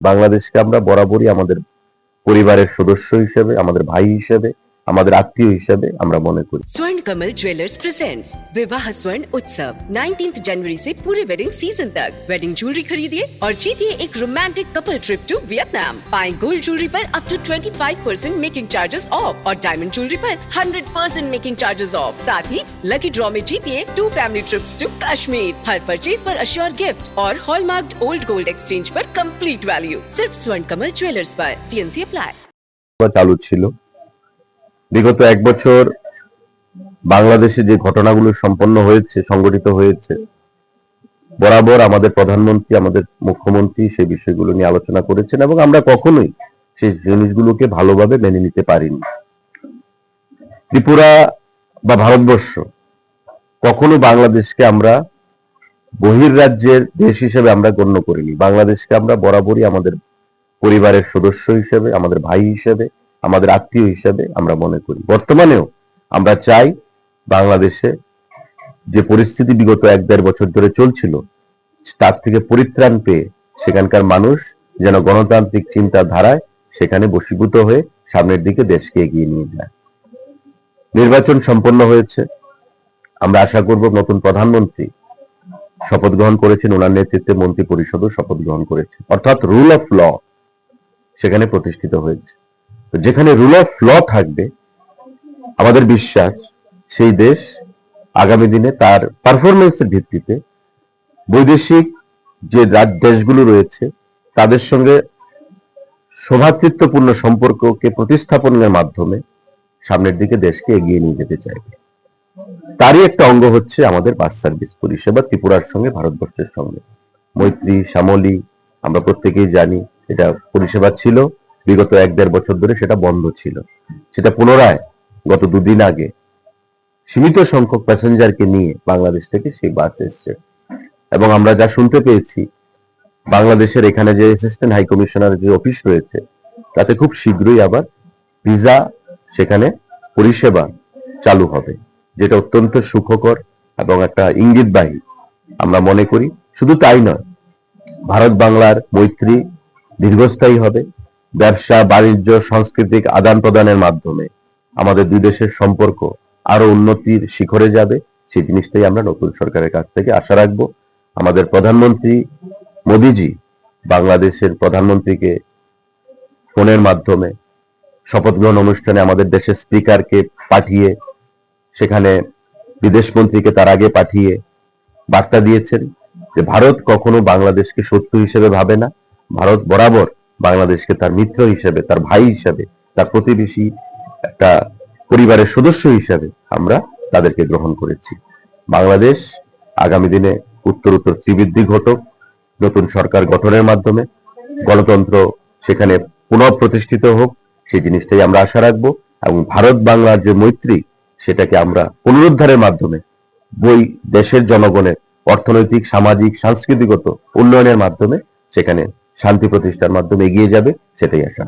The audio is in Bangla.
বাংলাদেশকে আমরা বরাবরই আমাদের পরিবারের সদস্য হিসেবে, আমাদের ভাই হিসেবে, আমাদের আত্মীয় হিসেবে আমরা মনে করি। स्वर्ण कमल ज्वेलर्स प्रेजेंट्स विवाह स्वर्ण उत्सव 19 जनवरी से पूरे वेडिंग सीजन तक। वेडिंग ज्वेलरी खरीदिए और जीतिए एक romantic couple trip to Vietnam. पाएं गोल्ड ज्वेलरी पर up to 25% making charges off और डायमंड ज्वेलरी पर 100% मेकिंग चार्जेस ऑफ। साथ ही लकी ड्रॉ में जीतिए 2 फैमिली ट्रिप्स टू कश्मीर। हर परचेज पर अश्योर गिफ्ट और हॉलमार्क्ड ओल्ड गोल्ड एक्सचेंज पर कंप्लीट वैल्यू। सिर्फ स्वर्ण कमल ज्वेलर्स पर। TNC apply. চালু ছিল বিগত এক বছর বাংলাদেশে যে ঘটনাগুলো সম্পন্ন হয়েছে, সংগঠিত হয়েছে, বরাবর আমাদের প্রধানমন্ত্রী, আমাদের মুখ্যমন্ত্রী সেই বিষয়গুলো নিয়ে আলোচনা করেছেন এবং আমরা কখনোই সেই জিনিসগুলোকে ভালোভাবে মেনে নিতে পারিনি। ত্রিপুরা বা ভারতবর্ষ কখনো বাংলাদেশকে আমরা বহির্রাজ্যের দেশ হিসেবে আমরা গণ্য করিনি। বাংলাদেশকে আমরা বরাবরই আমাদের পরিবারের সদস্য হিসেবে, আমাদের ভাই হিসেবে, আমাদের আত্মীয় হিসেবে আমরা মনে করি। বর্তমানেও আমরা চাই বাংলাদেশে যে পরিস্থিতি বিগত 1-1.5 বছর ধরে চলছিল তার থেকে পরিত্রাণ পেয়ে সেখানকার মানুষ যেন গণতান্ত্রিক চিন্তাধারায় সেখানে বশীভূত হয়ে সামনের দিকে দেশকে এগিয়ে নিয়ে যায়। নির্বাচন সম্পন্ন হয়েছে। আমরা আশা করব নতুন প্রধানমন্ত্রী শপথ গ্রহণ করেছেন, ওনার নেতৃত্বে মন্ত্রী পরিষদও শপথ গ্রহণ করেছে, অর্থাৎ রুল অফ ল সেখানে প্রতিষ্ঠিত হয়েছে। যেখানে রুল অফ ল থাকবে আমাদের বিশ্বাস সেই দেশ আগামী দিনে তার পারফরমেন্সের ভিত্তিতে বৈদেশিক যে দেশগুলো রয়েছে তাদের সঙ্গে সৌভ্রাতৃত্বপূর্ণ সম্পর্ককে প্রতিস্থাপনের মাধ্যমে সামনের দিকে দেশকে এগিয়ে নিয়ে যেতে চাইবে। তারই একটা অঙ্গ হচ্ছে আমাদের বাস সার্ভিস পরিষেবা ত্রিপুরার সঙ্গে, ভারতবর্ষের সঙ্গে মৈত্রী, শ্যামলী, আমরা প্রত্যেকেই জানি এটা পরিষেবা ছিল। বিগত 1-1.5 বছর ধরে সেটা বন্ধ ছিল। সেটা পুনরায় গত 2 দিন আগে সীমিত সংখ্যক প্যাসেঞ্জারকে নিয়ে বাংলাদেশ থেকে সেই বাস এসছে এবং আমরা যা শুনতে পেয়েছি বাংলাদেশের এখানে যে অ্যাসিস্ট্যান্ট হাই কমিশনার যে অফিস রয়েছে তাতে খুব শীঘ্রই আবার ভিসা সেখানে পরিষেবা চালু হবে, যেটা অত্যন্ত সুখকর এবং একটা ইঙ্গিতবাহী আমরা মনে করি। শুধু তাই নয়, ভারত বাংলার মৈত্রী দীর্ঘস্থায়ী হবে। ব্যবসা, বাণিজ্য, সাংস্কৃতিক আদান প্রদানের মাধ্যমে আমাদের দুই দেশের সম্পর্ক আরো উন্নতির শিখরে যাবে। সেই জিনিসটাই আমরা নতুন সরকারের কাছ থেকে আশা রাখবো। আমাদের প্রধানমন্ত্রী মোদিজি বাংলাদেশের প্রধানমন্ত্রীকে ফোনের মাধ্যমে শপথ গ্রহণ অনুষ্ঠানে আমাদের দেশের স্পিকারকে পাঠিয়ে সেখানে বিদেশ মন্ত্রীকে তার আগে পাঠিয়ে বার্তা দিয়েছেন যে ভারত কখনো বাংলাদেশকে শত্রু হিসেবে ভাবে না। ভারত বরাবর বাংলাদেশকে তার মিত্র হিসেবে, তার ভাই হিসেবে, তার প্রতিবেশী একটা পরিবারের সদস্য হিসেবে আমরা তাদেরকে গ্রহণ করেছি। বাংলাদেশ আগামী দিনে উত্তরোত্তর শ্রীবৃদ্ধি ঘটুক, নতুন সরকার গঠনের মাধ্যমে গণতন্ত্র সেখানে পুনঃপ্রতিষ্ঠিত হোক, সেই জিনিসটাই আমরা আশা রাখবো এবং ভারত বাংলার যে মৈত্রী সেটাকে আমরা পুনরুদ্ধারের মাধ্যমে দেশের জনগণের অর্থনৈতিক, সামাজিক, সাংস্কৃতিগত উন্নয়নের মাধ্যমে সেখানে শান্তি প্রতিষ্ঠার মাধ্যমে এগিয়ে যাবে, সেটাই আশা রাখবো।